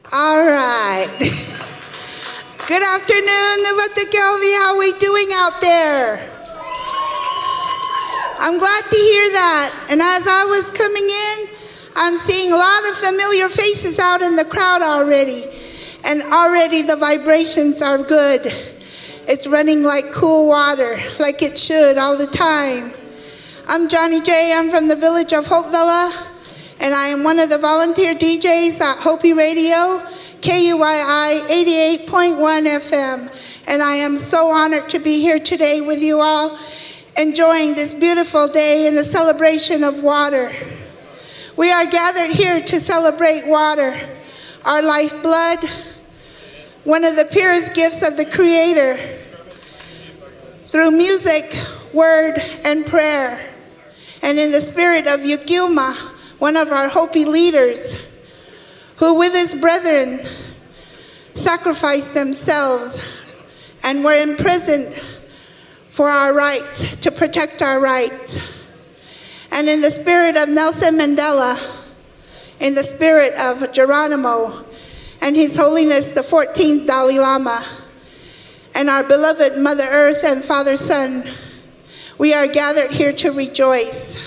All right. Good afternoon, Navatakelvi. How are we doing out there? I'm glad to hear that. And as I was coming in, I'm seeing a lot of familiar faces out in the crowd already. And already the vibrations are good. It's running like cool water, like it should all the time. I'm Johnny J. I'm from the village of Hopevilla, and I am one of the volunteer DJs at Hopi Radio, KUYI 88.1 FM. And I am so honored to be here today with you all, enjoying this beautiful day in the celebration of water. We are gathered here to celebrate water, our lifeblood, one of the purest gifts of the Creator, through music, word, and prayer. And in the spirit of Yukilma, one of our Hopi leaders, who with his brethren sacrificed themselves and were imprisoned for our rights, to protect our rights. And in the spirit of Nelson Mandela, in the spirit of Geronimo, and His Holiness the 14th Dalai Lama, and our beloved Mother Earth and Father Sun, we are gathered here to rejoice.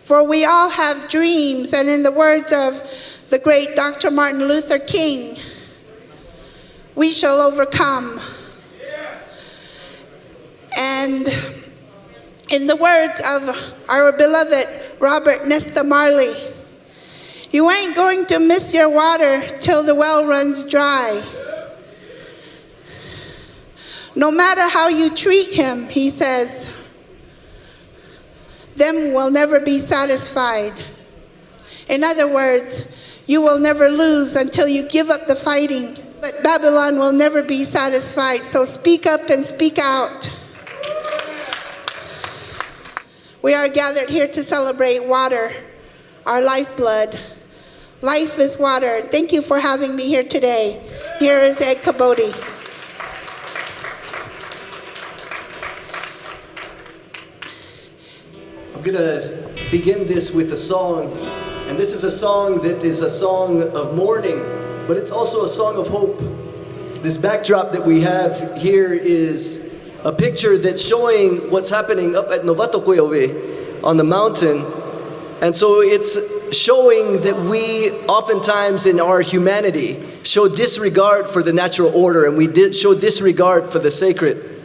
For we all have dreams, and in the words of the great Dr. Martin Luther King, we shall overcome. And in the words of our beloved Robert Nesta Marley, you ain't going to miss your water till the well runs dry. No matter how you treat him, he says, them will never be satisfied. In other words, you will never lose until you give up the fighting. But Babylon will never be satisfied, so speak up and speak out. We are gathered here to celebrate water, our lifeblood. Life is water. Thank you for having me here today. Here is Ed Kabodi. I'm going to begin this with a song, and this is a song that is a song of mourning, but it's also a song of hope. This backdrop that we have here is a picture that's showing what's happening up at Novatokuyowe on the mountain. And so it's showing that we oftentimes in our humanity show disregard for the natural order, and we show disregard for the sacred.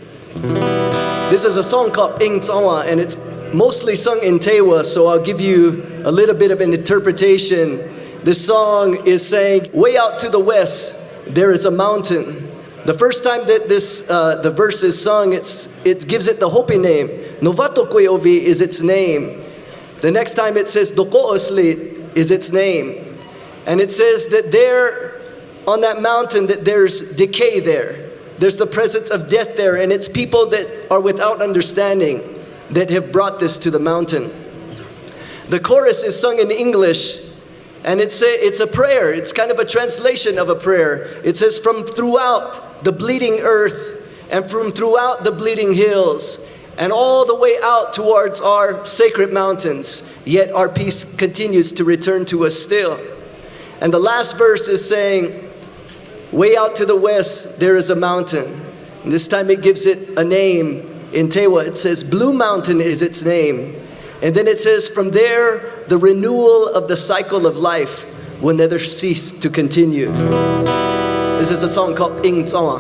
This is a song called Ing Tsawa, and it's mostly sung in Tewa, so I'll give you a little bit of an interpretation. This song is saying, way out to the west, there is a mountain. The first time that the verse is sung, it gives it the Hopi name. Novatokuyowe is its name. The next time it says Dokooslit is its name. And it says that there, on that mountain, that there's decay there. There's the presence of death there, and it's people that are without understanding that have brought this to the mountain. The chorus is sung in English, and it's a prayer. It's kind of a translation of a prayer. It says, from throughout the bleeding earth, and from throughout the bleeding hills, and all the way out towards our sacred mountains, yet our peace continues to return to us still. And the last verse is saying, way out to the west, there is a mountain. And this time it gives it a name. In Tewa, it says, Blue Mountain is its name. And then it says, from there, the renewal of the cycle of life will never cease to continue. This is a song called Ing Tsawa.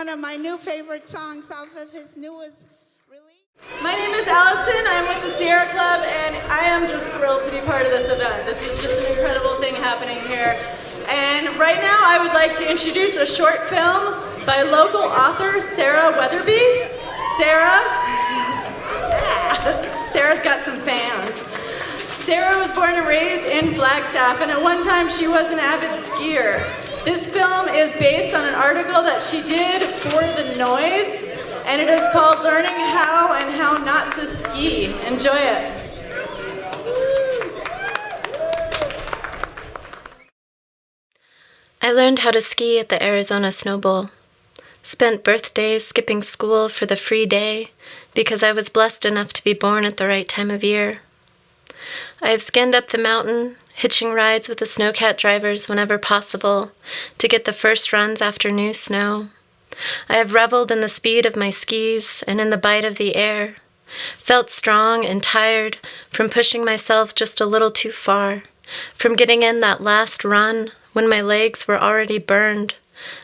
one of my new favorite songs off of his newest release. My name is Allison. I'm with the Sierra Club, and I am just thrilled to be part of this event. This is just an incredible thing happening here. And right now, I would like to introduce a short film by local author Sarah Weatherby. Sarah's got some fans. Sarah was born and raised in Flagstaff, and at one time she was an avid skier. This film is based on an article that she did for The Noise, and it is called Learning How and How Not to Ski. Enjoy it. I learned how to ski at the Arizona Snow Bowl. Spent birthdays skipping school for the free day because I was blessed enough to be born at the right time of year. I have skinned up the mountain, hitching rides with the snowcat drivers whenever possible to get the first runs after new snow. I have reveled in the speed of my skis and in the bite of the air, felt strong and tired from pushing myself just a little too far, from getting in that last run when my legs were already burned,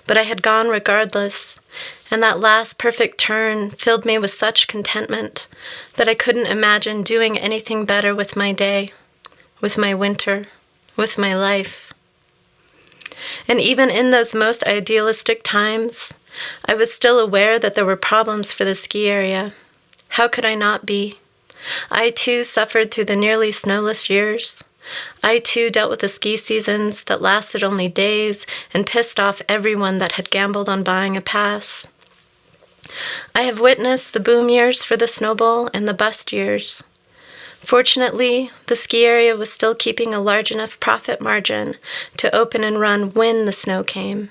but I had gone regardless, and that last perfect turn filled me with such contentment that I couldn't imagine doing anything better with my day, with my winter, with my life. And even in those most idealistic times, I was still aware that there were problems for the ski area. How could I not be? I too suffered through the nearly snowless years. I too dealt with the ski seasons that lasted only days and pissed off everyone that had gambled on buying a pass. I have witnessed the boom years for the Snow Bowl and the bust years. Fortunately, the ski area was still keeping a large enough profit margin to open and run when the snow came.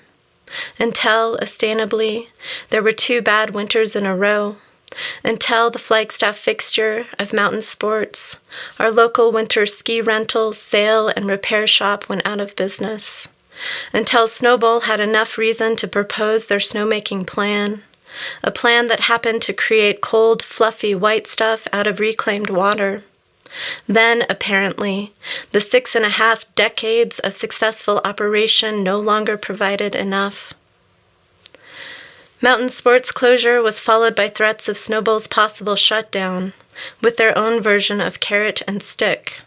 Until, ostensibly, there were 2 bad winters in a row. Until the Flagstaff fixture of mountain sports, our local winter ski rental, sale, and repair shop went out of business. Until Snow Bowl had enough reason to propose their snowmaking plan, a plan that happened to create cold, fluffy white stuff out of reclaimed water. Then, apparently, the 6.5 decades of successful operation no longer provided enough. Mountain sports closure was followed by threats of Snow Bowl's possible shutdown, with their own version of carrot and stick.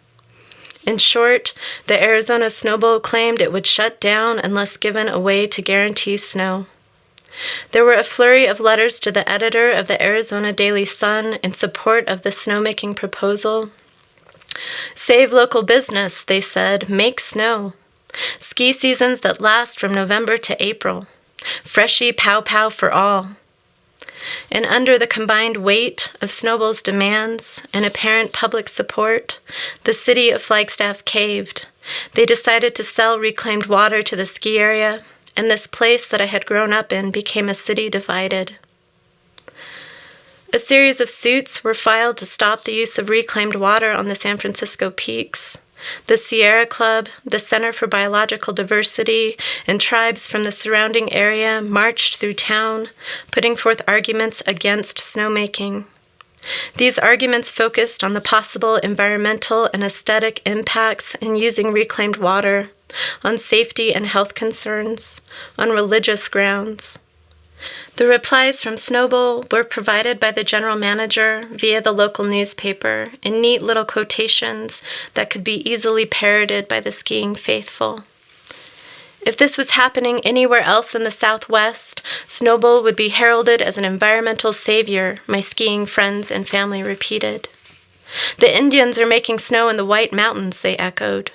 In short, the Arizona Snow Bowl claimed it would shut down unless given a way to guarantee snow. There were a flurry of letters to the editor of the Arizona Daily Sun in support of the snowmaking proposal. Save local business, they said, make snow. Ski seasons that last from November to April. Freshie pow-pow for all. And under the combined weight of Snow Bowl's demands and apparent public support, the city of Flagstaff caved. They decided to sell reclaimed water to the ski area, and this place that I had grown up in became a city divided. A series of suits were filed to stop the use of reclaimed water on the San Francisco peaks. The Sierra Club, the Center for Biological Diversity, and tribes from the surrounding area marched through town, putting forth arguments against snowmaking. These arguments focused on the possible environmental and aesthetic impacts in using reclaimed water, on safety and health concerns, on religious grounds. The replies from Snow Bowl were provided by the general manager via the local newspaper in neat little quotations that could be easily parroted by the skiing faithful. If this was happening anywhere else in the Southwest, Snow Bowl would be heralded as an environmental savior, my skiing friends and family repeated. The Indians are making snow in the White Mountains, they echoed.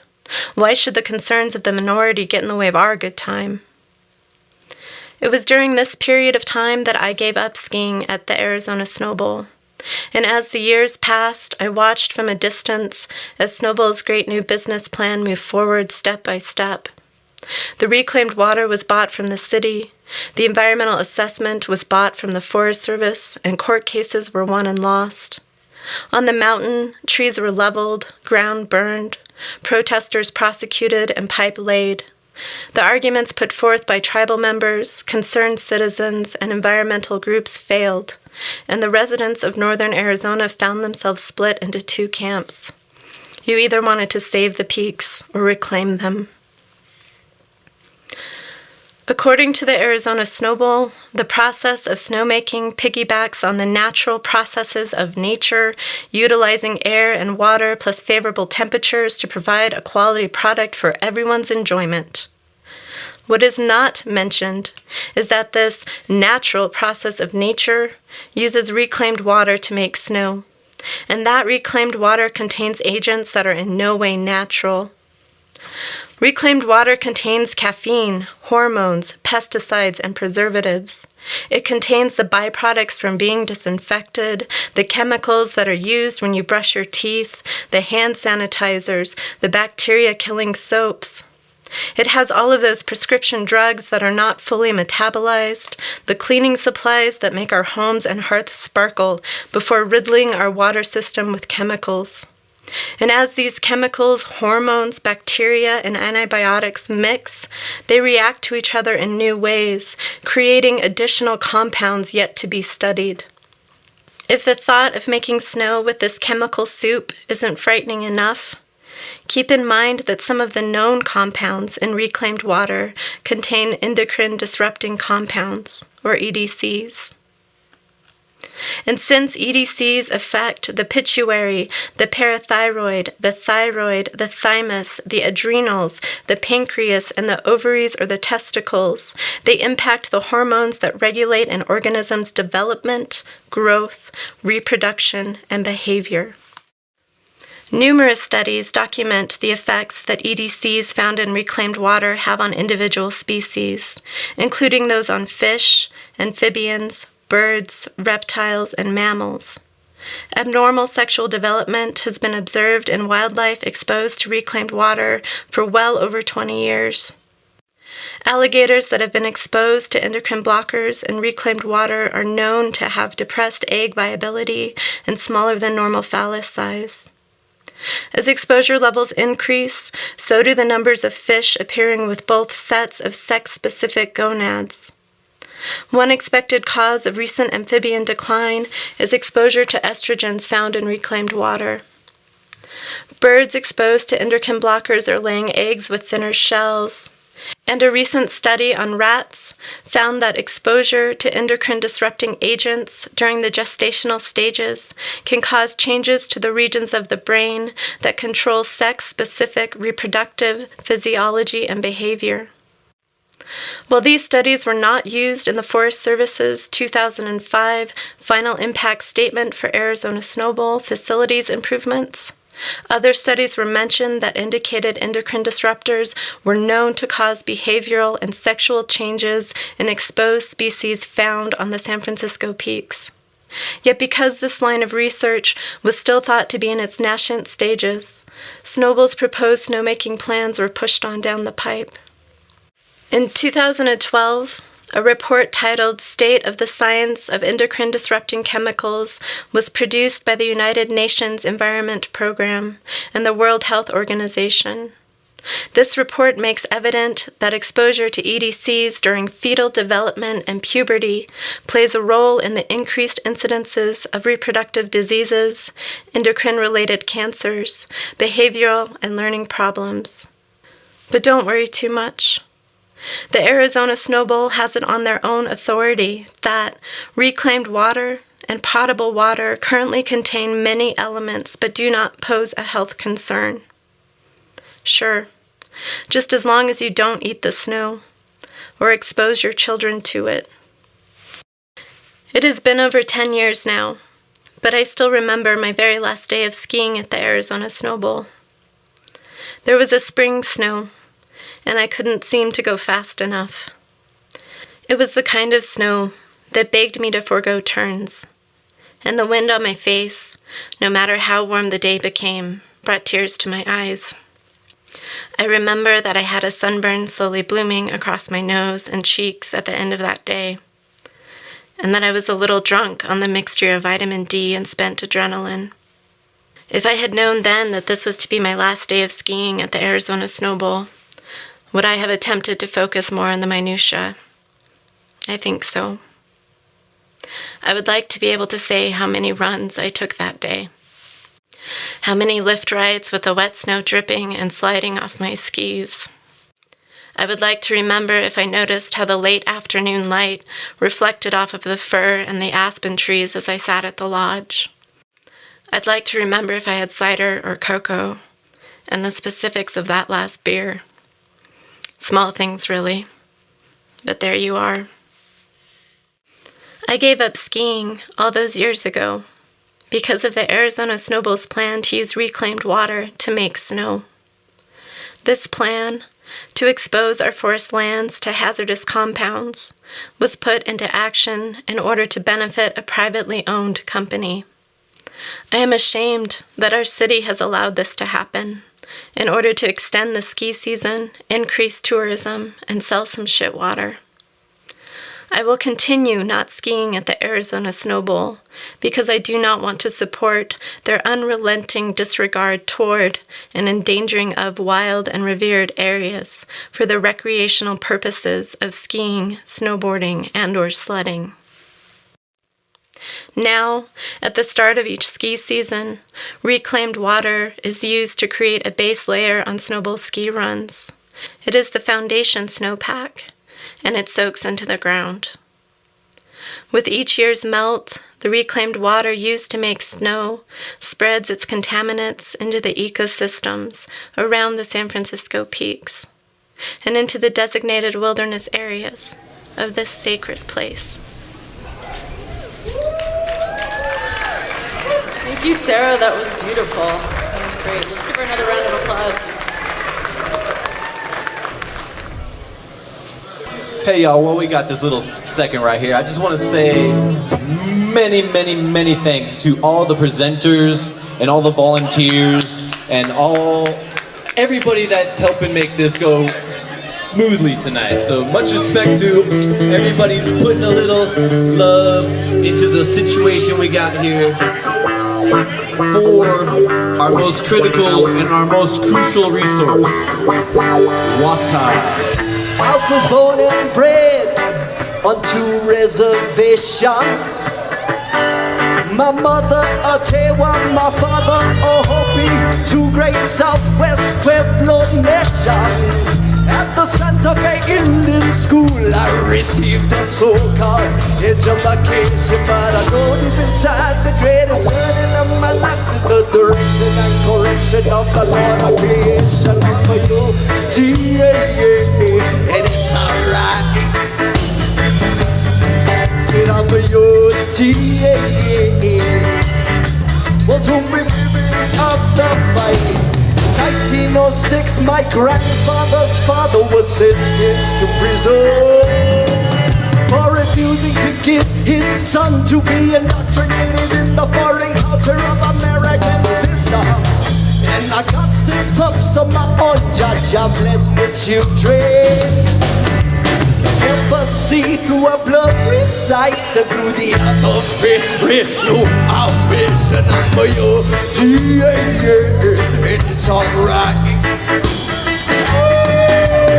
Why should the concerns of the minority get in the way of our good time? It was during this period of time that I gave up skiing at the Arizona Snow Bowl. And as the years passed, I watched from a distance as Snow Bowl's great new business plan moved forward step by step. The reclaimed water was bought from the city, the environmental assessment was bought from the Forest Service, and court cases were won and lost. On the mountain, trees were leveled, ground burned, protesters prosecuted, and pipe laid. The arguments put forth by tribal members, concerned citizens, and environmental groups failed, and the residents of northern Arizona found themselves split into 2 camps. You either wanted to save the peaks or reclaim them. According to the Arizona Snowball, the process of snowmaking piggybacks on the natural processes of nature, utilizing air and water plus favorable temperatures to provide a quality product for everyone's enjoyment. What is not mentioned is that this natural process of nature uses reclaimed water to make snow, and that reclaimed water contains agents that are in no way natural. Reclaimed water contains caffeine, hormones, pesticides, and preservatives. It contains the byproducts from being disinfected, the chemicals that are used when you brush your teeth, the hand sanitizers, the bacteria-killing soaps. It has all of those prescription drugs that are not fully metabolized, the cleaning supplies that make our homes and hearths sparkle before riddling our water system with chemicals. And as these chemicals, hormones, bacteria, and antibiotics mix, they react to each other in new ways, creating additional compounds yet to be studied. If the thought of making snow with this chemical soup isn't frightening enough, keep in mind that some of the known compounds in reclaimed water contain endocrine disrupting compounds, or EDCs. And since EDCs affect the pituitary, the parathyroid, the thyroid, the thymus, the adrenals, the pancreas, and the ovaries or the testicles, they impact the hormones that regulate an organism's development, growth, reproduction, and behavior. Numerous studies document the effects that EDCs found in reclaimed water have on individual species, including those on fish, amphibians, birds, reptiles, and mammals. Abnormal sexual development has been observed in wildlife exposed to reclaimed water for well over 20 years. Alligators that have been exposed to endocrine blockers in reclaimed water are known to have depressed egg viability and smaller than normal phallus size. As exposure levels increase, so do the numbers of fish appearing with both sets of sex-specific gonads. One expected cause of recent amphibian decline is exposure to estrogens found in reclaimed water. Birds exposed to endocrine blockers are laying eggs with thinner shells, and a recent study on rats found that exposure to endocrine-disrupting agents during the gestational stages can cause changes to the regions of the brain that control sex-specific reproductive physiology and behavior. While these studies were not used in the Forest Service's 2005 Final Impact Statement for Arizona Snowball facilities improvements, other studies were mentioned that indicated endocrine disruptors were known to cause behavioral and sexual changes in exposed species found on the San Francisco peaks. Yet because this line of research was still thought to be in its nascent stages, Snowball's proposed snowmaking plans were pushed on down the pipe. In 2012, a report titled State of the Science of Endocrine Disrupting Chemicals was produced by the United Nations Environment Program and the World Health Organization. This report makes evident that exposure to EDCs during fetal development and puberty plays a role in the increased incidences of reproductive diseases, endocrine-related cancers, behavioral and learning problems. But don't worry too much. The Arizona Snowball has it on their own authority that reclaimed water and potable water currently contain many elements but do not pose a health concern. Sure, just as long as you don't eat the snow or expose your children to it. It has been over 10 years now, but I still remember my very last day of skiing at the Arizona Snowball. There was a spring snow, and I couldn't seem to go fast enough. It was the kind of snow that begged me to forego turns, and the wind on my face, no matter how warm the day became, brought tears to my eyes. I remember that I had a sunburn slowly blooming across my nose and cheeks at the end of that day, and that I was a little drunk on the mixture of vitamin D and spent adrenaline. If I had known then that this was to be my last day of skiing at the Arizona Snowball, would I have attempted to focus more on the minutiae? I think so. I would like to be able to say how many runs I took that day, how many lift rides with the wet snow dripping and sliding off my skis. I would like to remember if I noticed how the late afternoon light reflected off of the fir and the aspen trees as I sat at the lodge. I'd like to remember if I had cider or cocoa, and the specifics of that last beer. Small things, really. But there you are. I gave up skiing all those years ago because of the Arizona Snowball's plan to use reclaimed water to make snow. This plan, to expose our forest lands to hazardous compounds, was put into action in order to benefit a privately owned company. I am ashamed that our city has allowed this to happen in order to extend the ski season, increase tourism, and sell some shit water. I will continue not skiing at the Arizona Snow Bowl because I do not want to support their unrelenting disregard toward and endangering of wild and revered areas for the recreational purposes of skiing, snowboarding, and/or sledding. Now, at the start of each ski season, reclaimed water is used to create a base layer on snowball ski runs. It is the foundation snowpack, and it soaks into the ground. With each year's melt, the reclaimed water used to make snow spreads its contaminants into the ecosystems around the San Francisco peaks and into the designated wilderness areas of this sacred place. Thank you, Sarah. That was beautiful. That was great. Let's give her another round of applause. Hey y'all, well we got this little second right here. I just want to say many thanks to all the presenters and all the volunteers and everybody that's helping make this go smoothly tonight. So much respect to everybody who's putting a little love into the situation we got here for our most critical and our most crucial resource, water. I was born and bred onto reservation. My mother a Tewa, my father a Hopi, two great Southwest Pueblo nations. At the Santa Fe Indian School I received a so-called education, but I know deep inside the greatest learning of my life is the direction and correction of the Lord of creation. I'm a UTA, and it's alright. Said I'm a UTA. Well, don't bring me up the fight. 1906, my grandfather's father was sentenced to prison for refusing to give his son to be indoctrinated in the foreign culture of American systems. And I got 6 pups of my own, Judge, I bless the children. Ever see through a blurry sight and through the eyes of fear, no vision. I'm a UTA, and it's alright.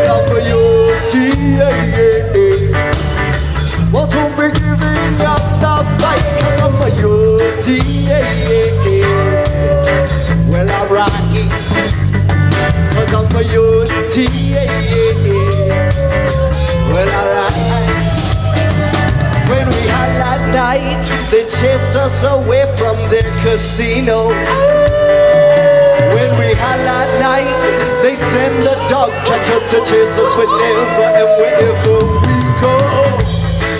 I'm a UTA. Well, don't be giving up the fight, 'cause I'm a UTA. Well, alright, 'cause I'm a UTA. Well, alright. When we had that night, they chased us away from their casino. When we had that night, they send the dog catcher to chase us whenever and wherever we go.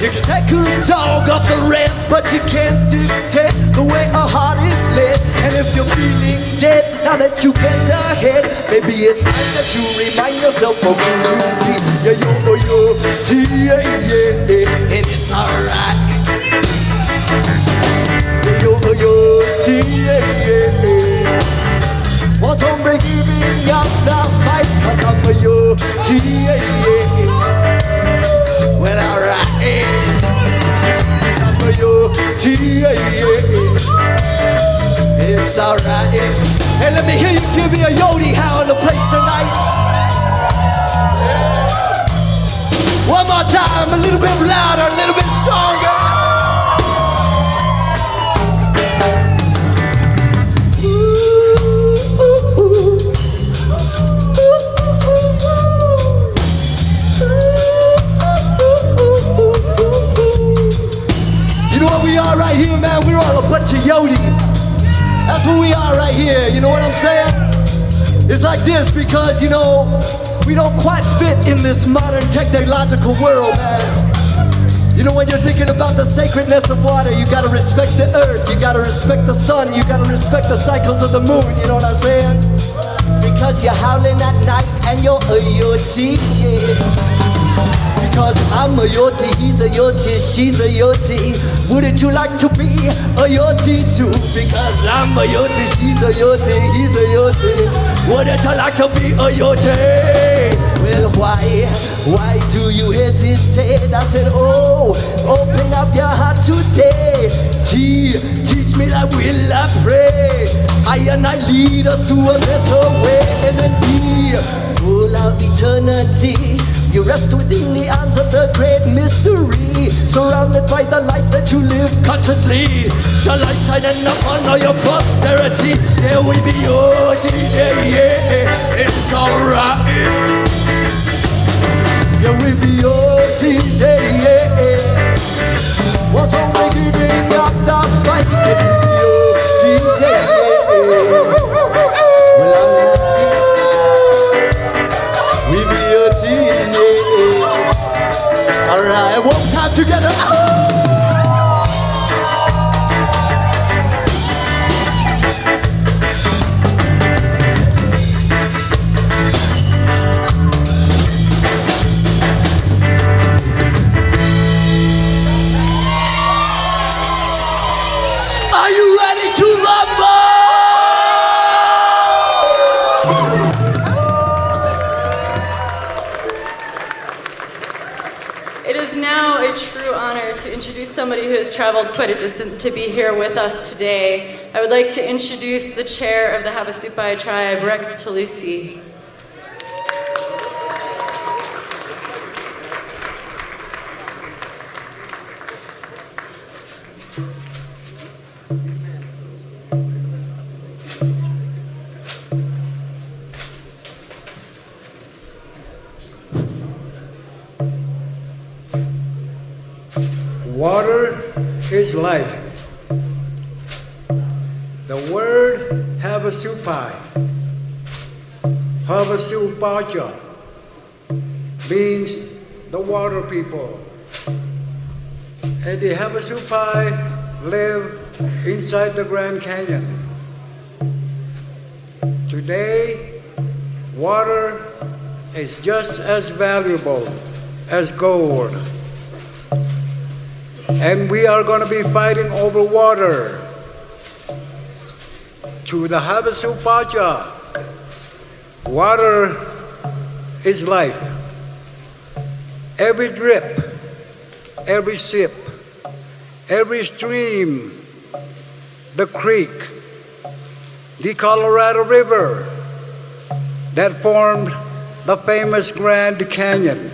You can take a dog off the rest, but you can't dictate the way a heart is led. And if you're feeling dead, now that you bent ahead, maybe it's time that you remind yourself of who you be. Yeah, yo, T-A, and it's alright. Yo, T-A, well, don't be giving up the fight, 'cause I'm a yo, T-A, well, alright. I'm a yo, T-A, it's alright. Hey, let me hear you give me a yodi howl in the place tonight. One more time, a little bit louder, a little bit stronger. saying? It's like this because, you know, we don't quite fit in this modern technological world, man. You know, when you're thinking about the sacredness of water, you gotta respect the earth, you gotta respect the sun, you gotta respect the cycles of the moon, you know what I'm saying? Because you're howling at night and you're a yoti, yeah. Because I'm a yoti, he's a yoti, she's a yoti. Wouldn't you like to be a yoti too? Because I'm a yoti, she's a yoti, he's a yoti. Wouldn't you like to be a yoti? Well, why do you hesitate? I said, oh, open up your heart today. Teach me that will I pray. And I lead us to a better way. And then be full of eternity. You rest within the arms of the great mystery. Surrounded by the light that you live consciously. Shall light shine upon all your posterity. There will be your yeah, it's alright. There will be your yeah. What's only giving up the fight? There will be your we'll be your alright, one time together. Are you ready to rumble? It is now a true honor to introduce somebody who has traveled quite a distance to be here with us today. I would like to introduce the chair of the Havasupai tribe, Rex Talusi. Water is life. The word Havasupai, Havasupacha, means the water people. And the Havasupai live inside the Grand Canyon. Today, water is just as valuable as gold. And we are going to be fighting over water. To the Havasupacha, water is life. Every drip, every sip, every stream, the creek, the Colorado River that formed the famous Grand Canyon.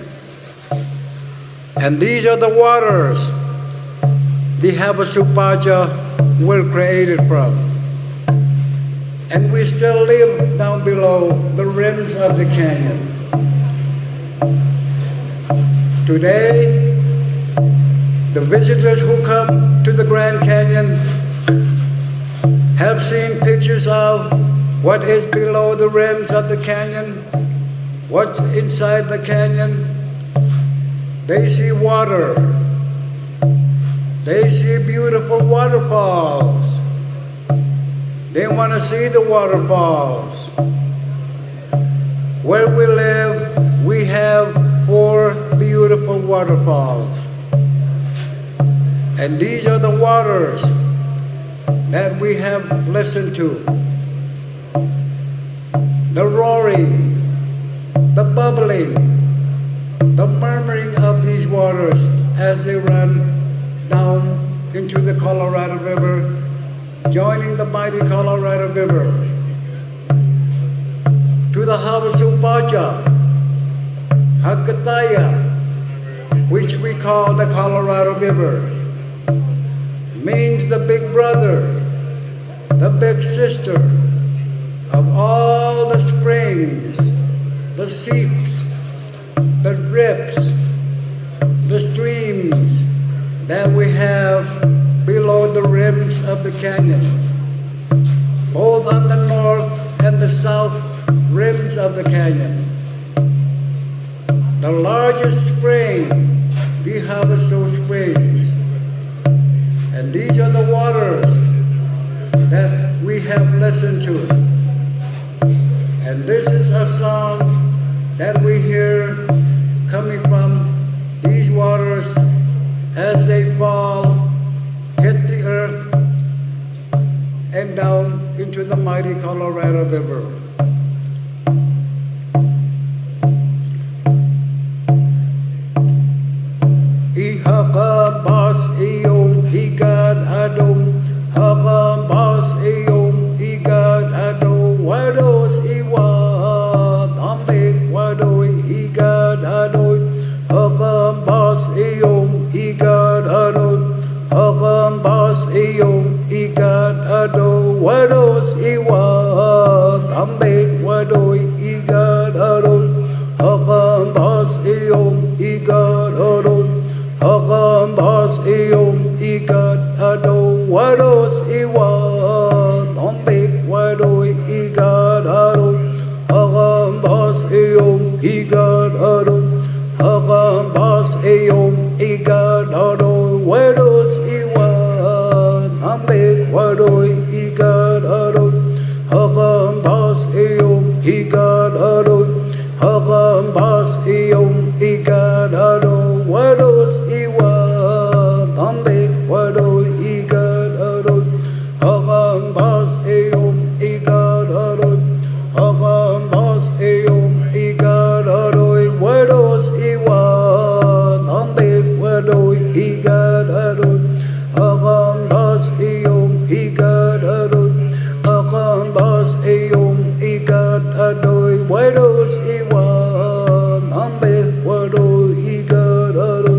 And these are the waters the Havasupacha were created from. And we still live down below the rims of the canyon. Today, the visitors who come to the Grand Canyon have seen pictures of what is below the rims of the canyon, what's inside the canyon. They see water. They see beautiful waterfalls. They want to see the waterfalls. Where we live, we have 4 beautiful waterfalls. And these are the waters that we have listened to. The roaring, the bubbling, the murmuring of these waters as they run down into the Colorado River, joining the mighty Colorado River. To the Havasupacha, Hakataya, which we call the Colorado River, means the big brother, the big sister of all the springs, the seeps, the drips, the streams that we have below the rims of the canyon, both on the north at the south rims of the canyon. The largest spring, the Havasupai Springs. And these are the waters that we have listened to. And this is a song that we hear coming from these waters as they fall, hit the earth, and down into the mighty Colorado River. Ihakam bas iyong higad adong, hakam bas iyong higad adong, wados iwat ambik wadoy higad adoy, hakam bas iyong higad adong, hakam bas iyong higad adong, wados iwat ambik wadoy higad adong, hakam bas iyong higad adong. Hakam bas iyong ikat ado wados iwan ombik wadoy ikat ado. Hakam bas iyong ikat ado. Hakam bas iyong ikat ado wados iwan ombik wadoy ikat ado. Hakam bas iyong ikat ado. Hakam bas iyong ikat ado wados iwan ambik wadoy ikat ado. Hakam bas iyong ikat ado. Hakam bas iyong ikat ado wados iwan ambik wadoy ikat ado. Hakam bas iyong ikat ado. Hakam bas iyong ikat ado wados iwan ambik wadoy ikat ado.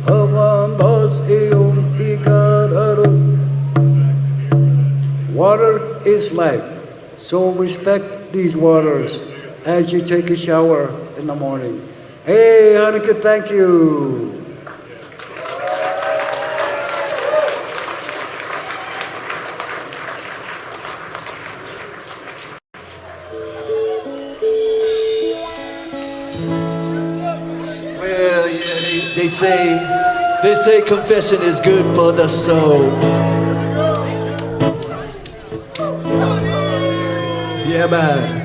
Hakam bas iyong ikat ado. Water is life, so respect these waters as you take a shower in the morning. Hey, Hanukkah, thank you. Well, yeah, they say confession is good for the soul. Yeah, man.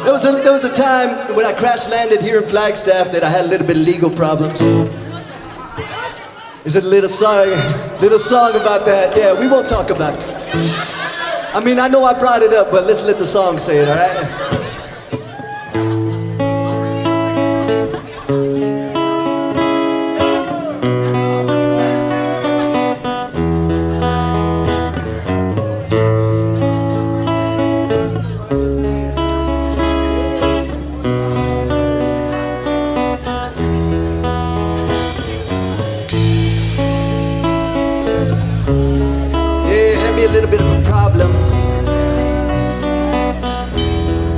There was a time when I crash landed here in Flagstaff that I had a little bit of legal problems. Is it a little song about that? Yeah, we won't talk about it. I mean, I know I brought it up, but let's let the song say it, all right? A little bit of a problem.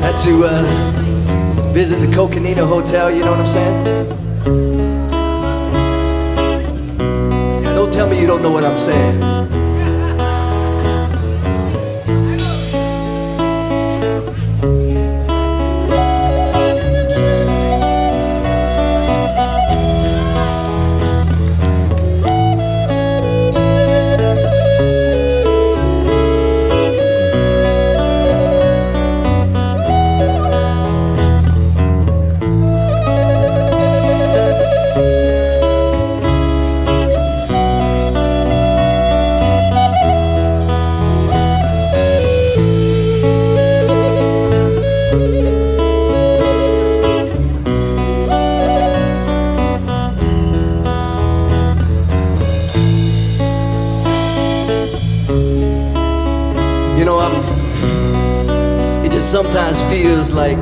Had to visit the Coconino Hotel, you know what I'm saying? Yeah, don't tell me you don't know what I'm saying. You know, it just sometimes feels like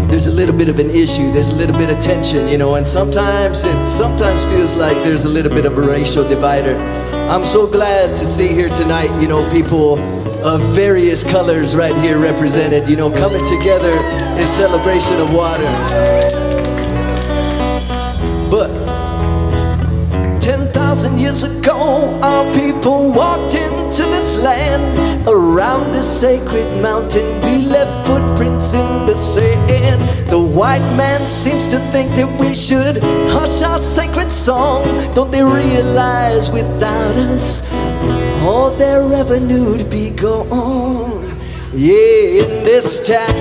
there's a little bit of an issue, there's a little bit of tension, you know, and sometimes it feels like there's a little bit of a racial divider. I'm so glad to see here tonight, you know, people of various colors right here represented, you know, coming together in celebration of water. But 10,000 3,000 years ago, our people walked into this land. Around this sacred mountain, we left footprints in the sand. The white man seems to think that we should hush our sacred song. Don't they realize without us, all their revenue'd be gone? Yeah, in this town.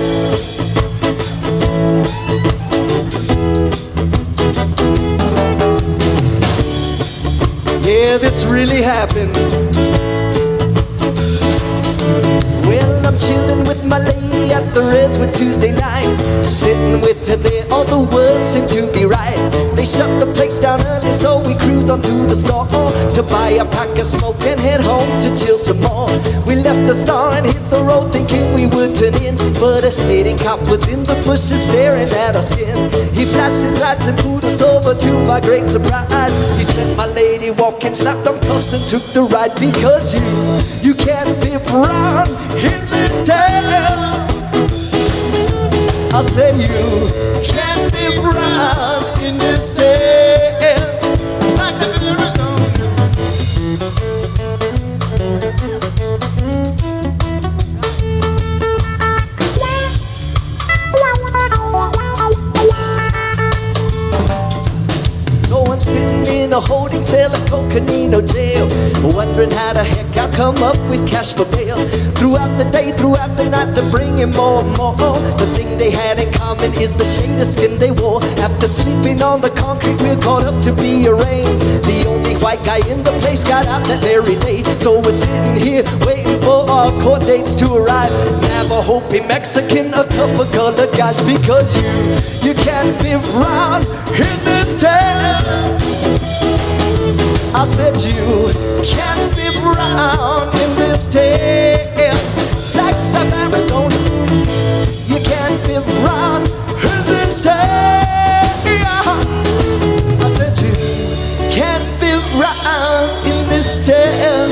Yeah, this really happened. Well, I'm chilling with my lady at the Reswood Tuesday night. Sitting with her there, all the words seem to be right. They shut the place down early, so we cruised on to the store to buy a pack of smoke and head home to chill some more. We left the Star and hit the road thinking we would turn in, but a city cop was in the bushes staring at our skin. He flashed his lights and pulled us over to my great surprise. He sent my lady walking, slapped on cuffs and took the ride. Because you can't be brown in this town. I say you can't be brown in this town. Like the Arizona. No one sitting in a holding cell at Coconino jail, wondering how the heck I'll come up with cash for bail. Throughout the day, throughout the night, they're bringing more and more. The thing they had in common is the shade of skin they wore. After sleeping on the concrete, we're caught up to be arraigned. The only white guy in the place got out that very day. So we're sitting here waiting for our court dates to arrive. Navajo, Mexican, a couple colored guys. Because you can't be brown in this town. I said you can't be brown in this town. Flagstaff, Arizona. You can't be brown in this town. I said you can't be brown in this town.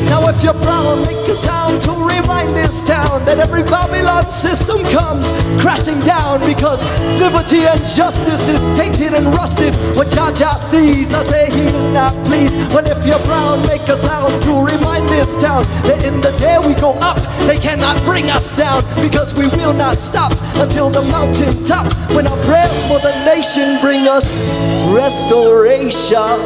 Now if you're brown, make a sound to remind this town that every Babylon system comes crashing down. Because liberty and justice is tainted and rusted. What Jah sees, I say he is not pleased. Well, if you're brown, make a sound to remind this town that in the day we go up, they cannot bring us down. Because we will not stop until the mountain top, when our prayers for the nation bring us restoration.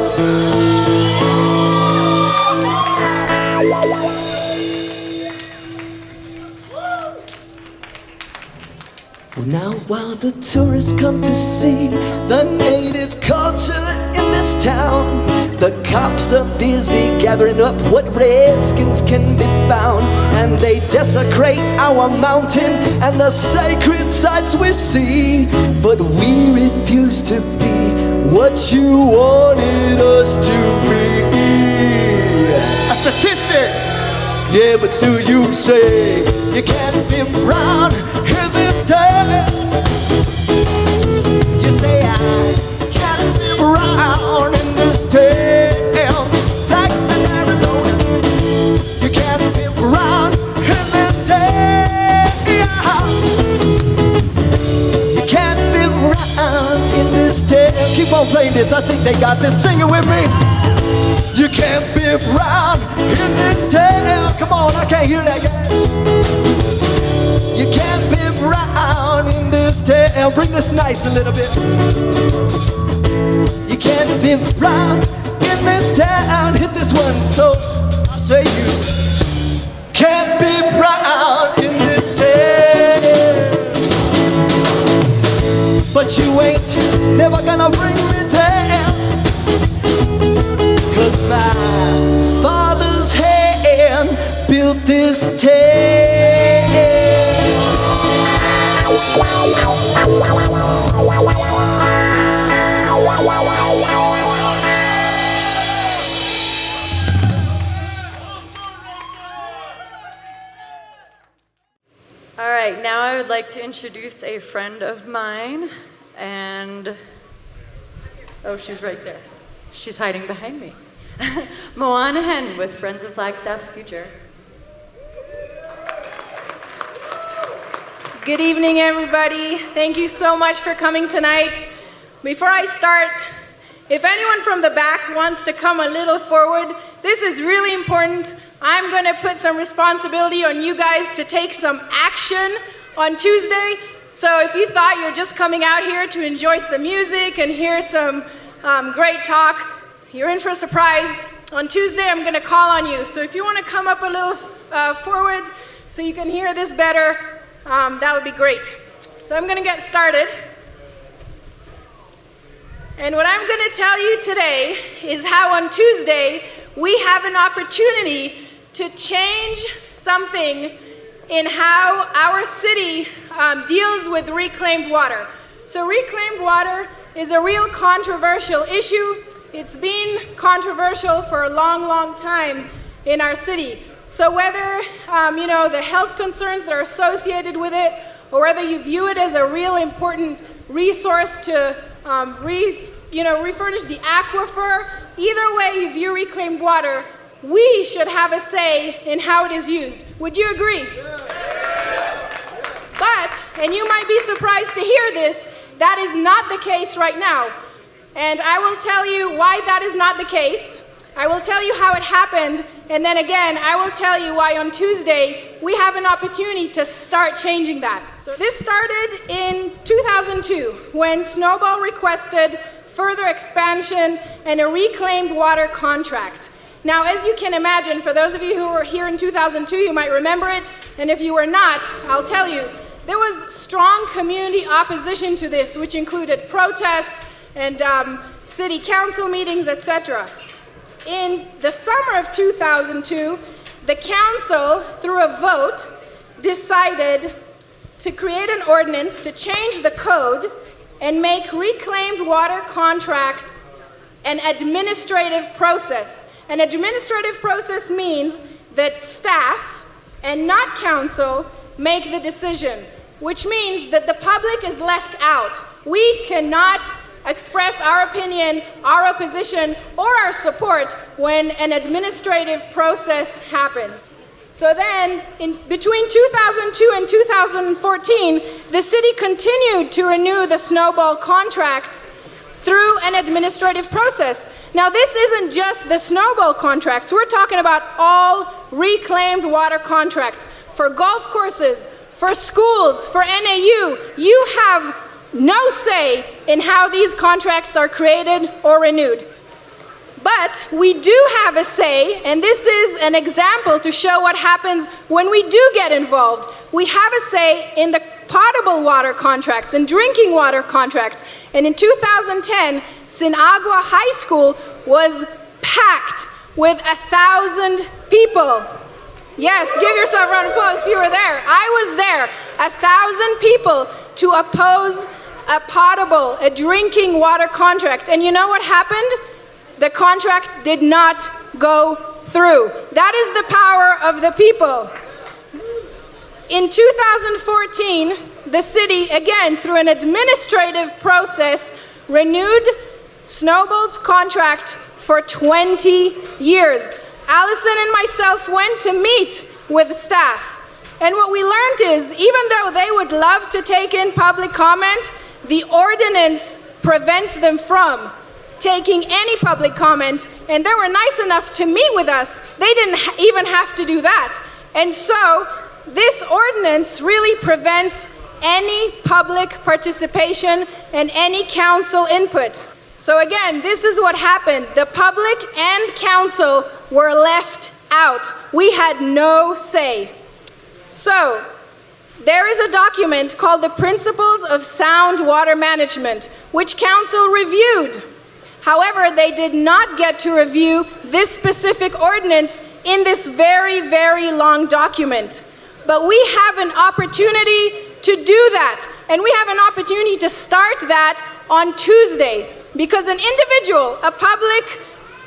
Now while the tourists come to see the native culture in this town, the cops are busy gathering up what redskins can be found. And they desecrate our mountain and the sacred sites we see. But we refuse to be what you wanted us to be. A statistic! Yeah, but still you say you can't be brown in this town. You say I can't be brown in this town. Flagstaff, Arizona. You can't be brown in this town. You can't be brown in this town. Keep on playing this. I think they got this. Sing it with me. You can't be brown in this town. Come on, I can't hear that guy. You can't be brown in this town. Bring this nice a little bit. You can't be brown in this town. Hit this one, so I say you can't be brown in this town. But you ain't never gonna bring me down. 'Cause my father's hand built this town. All right, now I would like to introduce a friend of mine, and oh, she's right there. She's hiding behind me. Moana Hen with Friends of Flagstaff's Future. Good evening, everybody. Thank you so much for coming tonight. Before I start, If anyone from the back wants to come a little forward, this is really important. I'm going to put some responsibility on you guys to take some action on Tuesday. So if you thought you're just coming out here to enjoy some music and hear some great talk, you're in for a surprise. On Tuesday, I'm going to call on you. So if you want to come up a little forward so you can hear this better, that would be great. So I'm going to get started. And what I'm going to tell you today is how on Tuesday we have an opportunity to change something in how our city deals with reclaimed water. So reclaimed water is a real controversial issue. It's been controversial for a long, long time in our city. So whether, the health concerns that are associated with it, or whether you view it as a real important resource to refurnish the aquifer, either way you view reclaimed water, we should have a say in how it is used. Would you agree? But, and you might be surprised to hear this, that is not the case right now. And I will tell you why that is not the case. I will tell you how it happened, and then again, I will tell you why on Tuesday we have an opportunity to start changing that. So this started in 2002 when Snowball requested further expansion and a reclaimed water contract. Now, as you can imagine, for those of you who were here in 2002, you might remember it, and if you were not, I'll tell you, there was strong community opposition to this, which included protests and city council meetings, etc. In the summer of 2002, the council, through a vote, decided to create an ordinance to change the code and make reclaimed water contracts an administrative process. An administrative process means that staff and not council make the decision, which means that the public is left out. We cannot express our opinion, our opposition, or our support when an administrative process happens. So then, between 2002 and 2014, the city continued to renew the Snowball contracts through an administrative process. Now, this isn't just the Snowball contracts. We're talking about all reclaimed water contracts for golf courses, for schools, for NAU. You have no say in how these contracts are created or renewed. But we do have a say, and this is an example to show what happens when we do get involved. We have a say in the potable water contracts and drinking water contracts. And in 2010, Sinagua High School was packed with 1,000 people. Yes, give yourself a round of applause if you were there. I was there. 1,000 people to oppose a drinking water contract. And you know what happened? The contract did not go through. That is the power of the people. In 2014, the city, again, through an administrative process, renewed Snowball's contract for 20 years. Allison and myself went to meet with staff. And what we learned is, even though they would love to take in public comment, the ordinance prevents them from taking any public comment, and they were nice enough to meet with us. They didn't even have to do that. And so this ordinance really prevents any public participation and any council input. So again, this is what happened. The public and council were left out. We had no say. So there is a document called the Principles of Sound Water Management, which council reviewed. However, they did not get to review this specific ordinance in this very, very long document. But we have an opportunity to do that. And we have an opportunity to start that on Tuesday. Because an individual, a public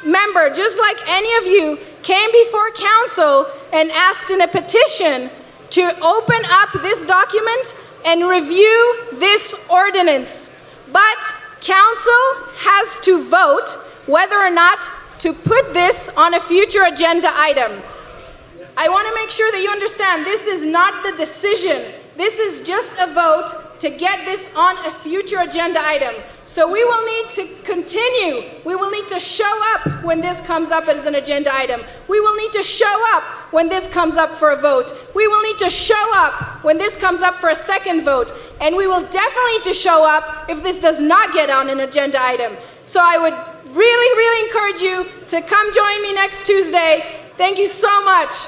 member, just like any of you, came before council and asked in a petition to open up this document and review this ordinance. But council has to vote whether or not to put this on a future agenda item. I want to make sure that you understand this is not the decision This is just a vote to get this on a future agenda item. So we will need to continue. We will need to show up when this comes up as an agenda item. We will need to show up when this comes up for a vote. We will need to show up when this comes up for a second vote. And we will definitely need to show up if this does not get on an agenda item. So I would really, really encourage you to come join me next Tuesday. Thank you so much.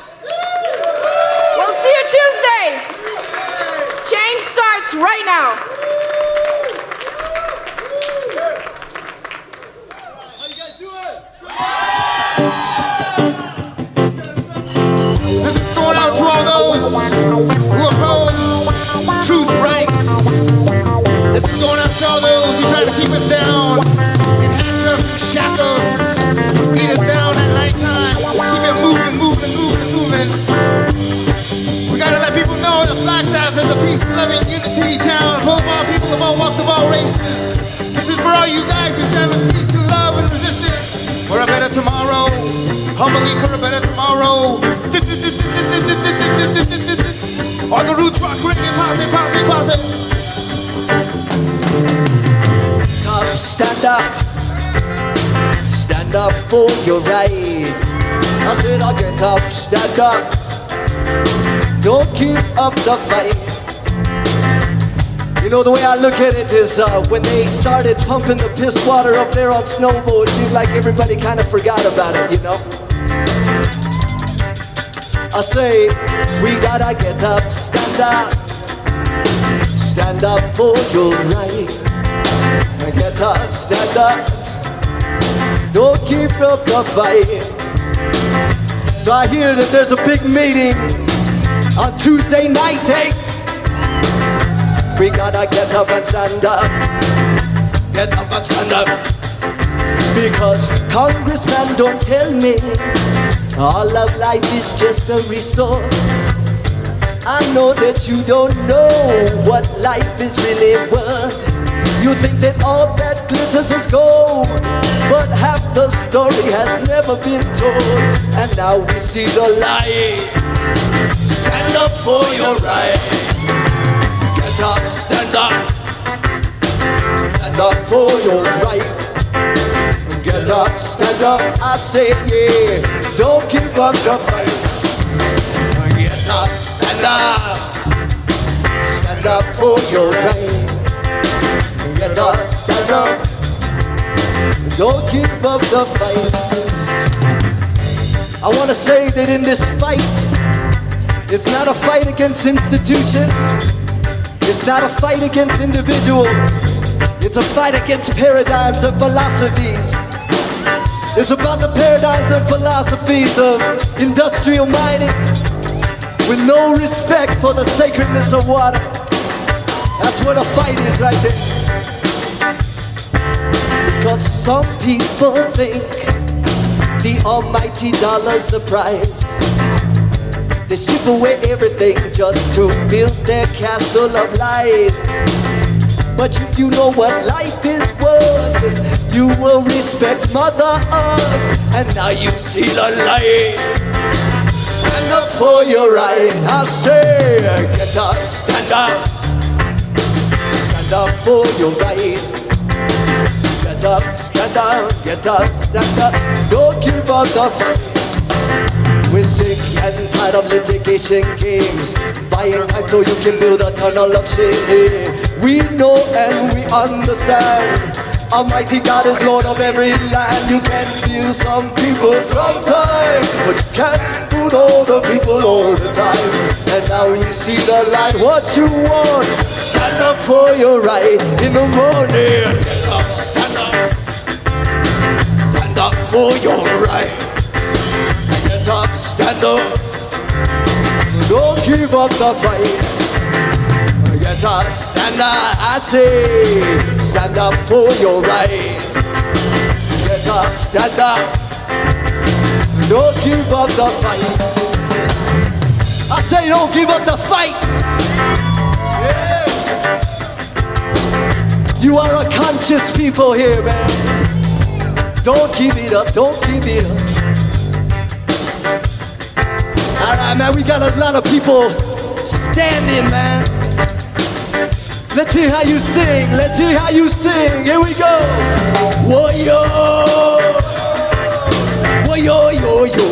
We'll see you Tuesday. Change starts right now. This is going out to all those who oppose truth, rights. This is going out to all those who try to keep us down in handcuffs, shackles, beat us down at nighttime, keep it moving. We gotta let people know that Flagstaff is a peace-loving unity town, full of all people of all walks, of all races. This is for all you guys who stand with peace and love and resistance for a better tomorrow. Humbly for a better tomorrow. On the roots rock, reggae, posse. Stand up. Stand up for your right. I said I'll get up, stand up. Don't keep up the fight. You know, the way I look at it is when they started pumping the piss water up there on Snowball, it seemed like everybody kind of forgot about it, you know? I say, we gotta get up, stand up. Stand up for your right. Get up, stand up. Don't keep up the fight. So I hear that there's a big meeting on Tuesday night, eh? We gotta get up and stand up. Get up and stand up. Because congressman, don't tell me all of life is just a resource. I know that you don't know what life is really worth. You think that all that glitters is gold, but half the story has never been told. And now we see the light. Stand up for your right. Get up, stand up. Stand up for your right. Get up, stand up. I say yeah. Don't give up the fight. Get up, stand up. Stand up for your right. Get up, stand up. Don't give up the fight. I want to say that in this fight, it's not a fight against institutions. It's not a fight against individuals. It's a fight against paradigms and philosophies. It's about the paradigms and philosophies of industrial mining with no respect for the sacredness of water. That's what a fight is right there. Because some people think the almighty dollar's the price. They strip away everything just to build their castle of lies. But if you know what life is worth, you will respect Mother Earth. And now you see the light. Stand up for your right. I say, get up, stand up. Stand up for your right. Get up, stand up, get up, stand up. Don't give up the fight. We're sick and tired of litigation games, buying time so you can build a tunnel of shame. We know and we understand Almighty God is Lord of every land. You can feel some people sometimes, but you can't fool all the people all the time. And now you see the light, what you want. Stand up for your right in the morning. Get up, stand up. Stand up for your right. Get up, stand up. Don't give up the fight. Get up, stand up. I say, stand up for your right. Get up, stand up. Don't give up the fight. I say, don't give up the fight. Yeah. You are a conscious people here, man. Don't give it up. Don't give it up. All right, man, we got a lot of people standing, man. hear how you sing. Let's hear how you sing. Here we go. Whoa-yo. Whoa-yo-yo-yo.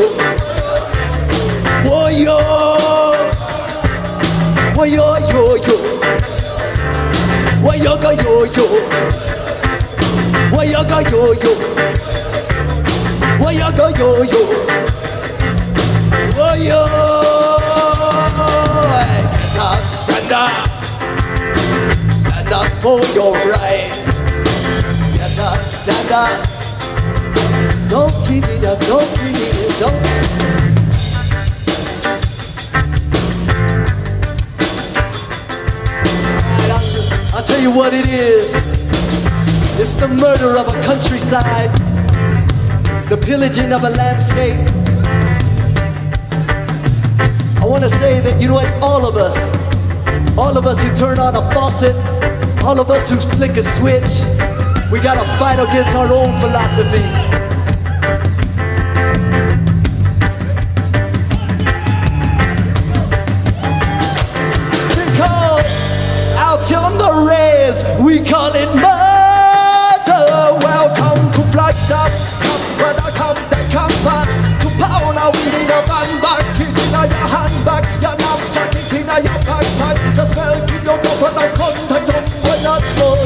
Whoa-yo. Whoa-yo-yo-yo. Whoa-yo-go-yo-yo. Whoa-yo-go-yo-yo. Whoa-yo-go-yo-yo. Whoa-yo. Stand up. Stand up for your right. Stand up, stand up. Don't give it up, don't give it up, don't. I'll tell you what it is. It's the murder of a countryside, the pillaging of a landscape. I want to say that, you know, it's all of us who turn on a faucet, all of us who flick a switch. We gotta fight against our own philosophies. Because out on the rays, we call it murder. Welcome to Flagstaff. Come, brother, come, they come back. To pound a weed in a van back. Keep in your handbag. Your knapsack, keep in your backpack. The smell keep your go for the contact of when not good.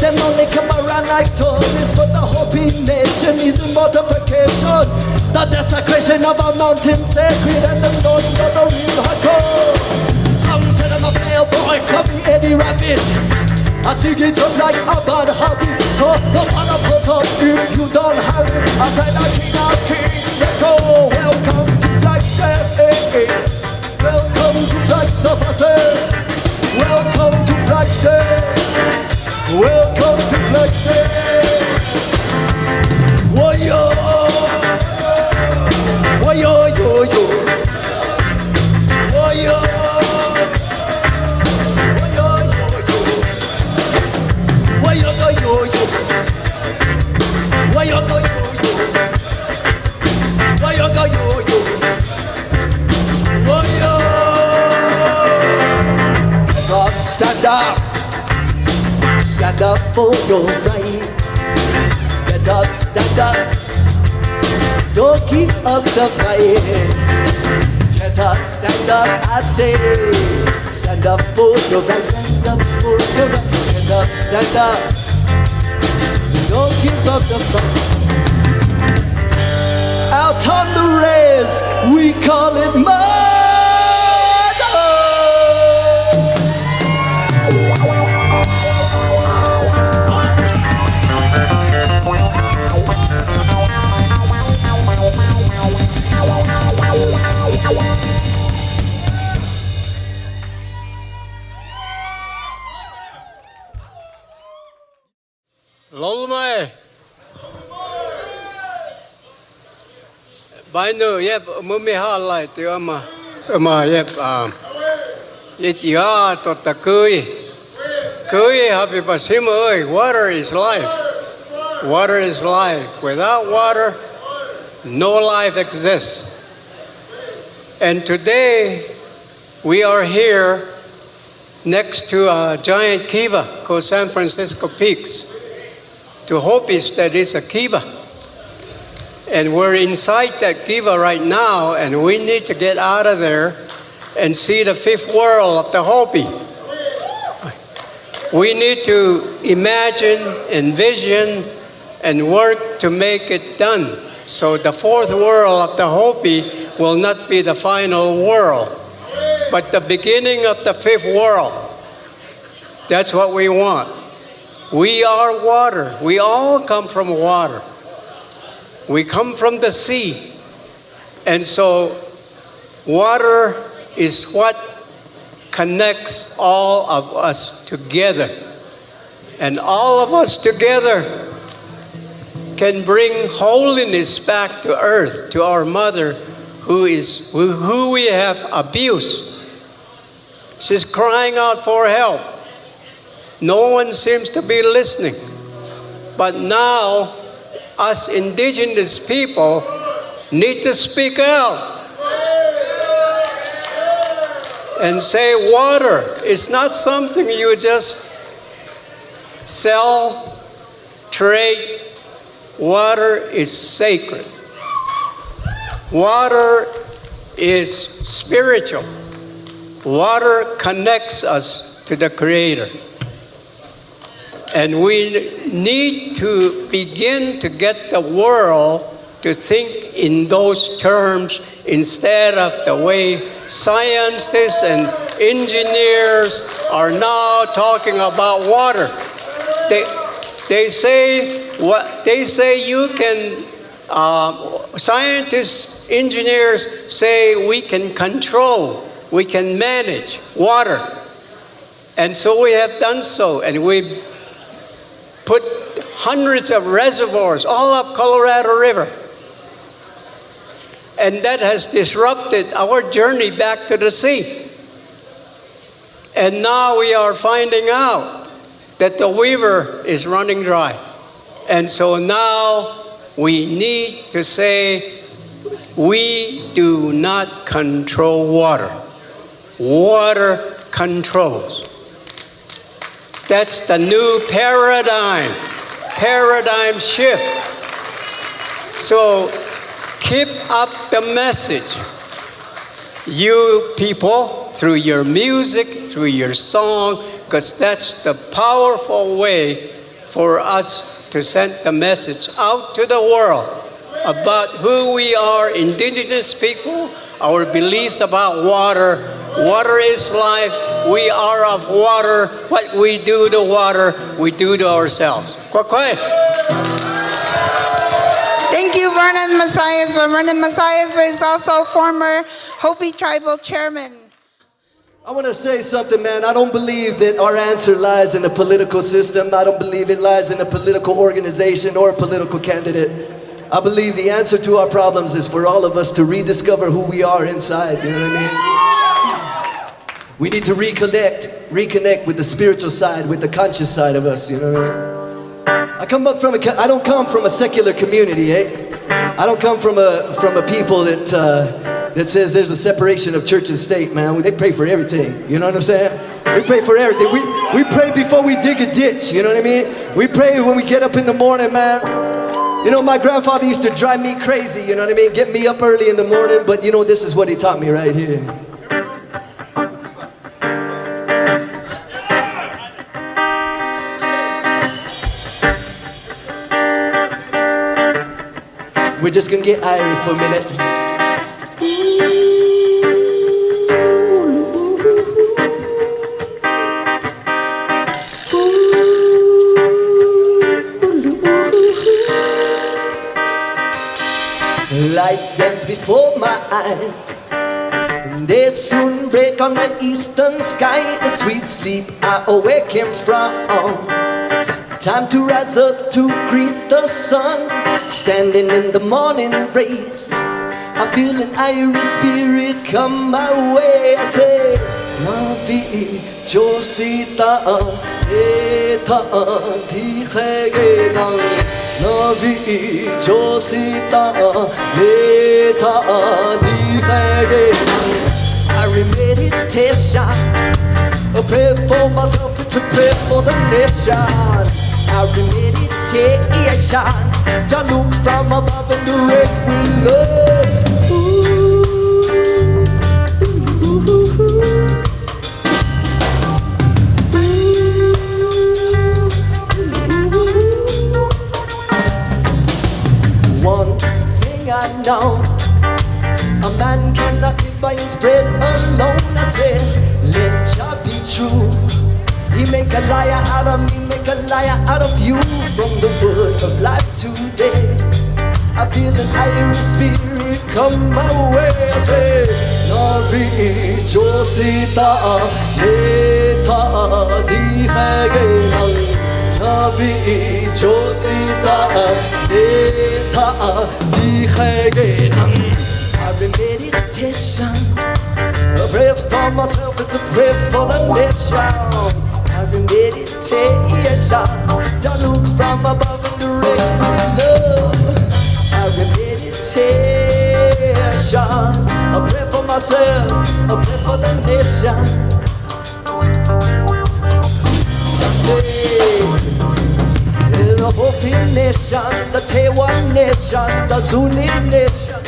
Them only come around like tourists, but the Hopi nation is in multiplication. The desecration of our mountain sacred and the Lord of the real hardcore. Some said I'm a playboy, call me Eddie Rabbit. I sing it up like a bad habit. So no matter put up if you don't have it. I said I king of kings, let go. Welcome to Flagstaff. Welcome to Flagstaff, I said. Welcome to Flagstaff. Welcome to Flagstaff. Whoa-yo. Whoa-yo-yo-yo. Whoa-yo. Whoa-yo-yo-yo. Whoa-yo-yo-yo. Whoa-yo-yo-yo. Whoa-yo. Come stand up. Stand up for your right. Get up, stand up. Don't keep up the fight. Get up, stand up, I say. Stand up for your right, stand up for your right. Get up, stand up. Don't give up the fight. Out on the race, we call it murder. Lolmai By no yep mummy highlight the yep it ya to the kui happy pasimo. Water is life. Water is life. Without water, no life exists. And today we are here next to a giant kiva called San Francisco Peaks. To Hopis that is a kiva. And we're inside that kiva right now, and we need to get out of there and see the fifth world of the Hopi. We need to imagine, envision, and work to make it done. So the fourth world of the Hopi will not be the final world, but the beginning of the fifth world. That's what we want. We are water. We all come from water. We come from the sea. And so water is what connects all of us together. And all of us together can bring holiness back to earth, to our mother who we have abused. She's crying out for help. No one seems to be listening. But now, us indigenous people need to speak out and say water is not something you just sell, trade. Water is sacred. Water is spiritual. Water connects us to the Creator. And we need to begin to get the world to think in those terms instead of the way scientists and engineers are now talking about water. They say you can, scientists, engineers say we can control, we can manage water. And so we have done so, and we put hundreds of reservoirs all up Colorado River. And that has disrupted our journey back to the sea. And now we are finding out that the river is running dry. And so now we need to say, we do not control water. Water controls. That's the new paradigm shift. So keep up the message. You people, through your music, through your song, because that's the powerful way for us to send the message out to the world about who we are, Indigenous people, our beliefs about water. Water is life. We are of water. What we do to water, we do to ourselves. Kwakwe. Thank you, Vernon Messias. Vernon Messias is also former Hopi tribal chairman. I want to say something, man. I don't believe that our answer lies in the political system. I don't believe it lies in a political organization or a political candidate. I believe the answer to our problems is for all of us to rediscover who we are inside, you know what I mean? We need to reconnect with the spiritual side, with the conscious side of us, you know what I mean? I don't come from a secular community, eh? I don't come from a people that says there's a separation of church and state, man. They pray for everything, you know what I'm saying? We pray for everything. We pray before we dig a ditch, you know what I mean? We pray when we get up in the morning, man. You know, my grandfather used to drive me crazy, you know what I mean? Get me up early in the morning, but you know, this is what he taught me right here. We're just gonna get irie for a minute. Lights dance before my eyes. They soon break on the eastern sky. A sweet sleep I awaken from. Time to rise up to greet the sun. Standing in the morning rays, I feel an Irish spirit come my way. I say, Navi Josita Eta Tichegedan. Navi Josita Eta Tichegedan. Irie meditation, a prayer for myself, it's a prayer for the nation. Irie meditation, Jah look from above and direct with love. One thing I know, a man cannot live by his bread alone. I said, let Jah be true. He make a liar out of me, make a liar out of you. From the word of life today, I feel an Irish spirit come my way. I say, Navi Josita Eta Dihegenan. Navi Josita Eta Dihegenan. Irie meditation, a prayer for myself, it's a prayer for the nation. Irie meditation, Jah look from above and direct with love. Irie meditation, a prayer for myself, a prayer for the nation. Just say The Hopi Nation, the Taiwan Nation, the Zuni Nation,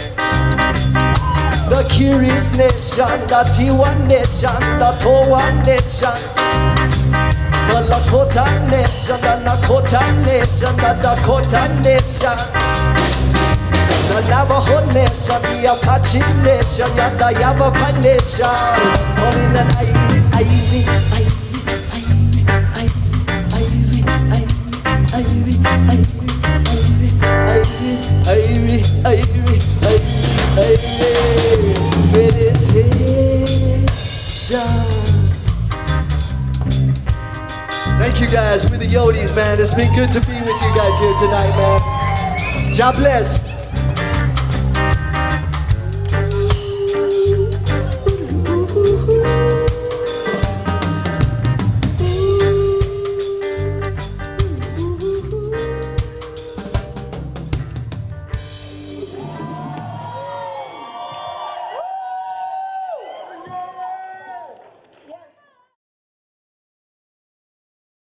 the Kiris Nation, the Tiwan Nation, the Towa Nation, the Lakota Nation, the Lakota Nation, the Dakota Nation, the Navajo Nation, the Apache Nation, and the Yavapai Nation. Calling an Ivy. Meditation. Thank you guys, we're the Yodis, man. It's been good to be with you guys here tonight, man. God bless.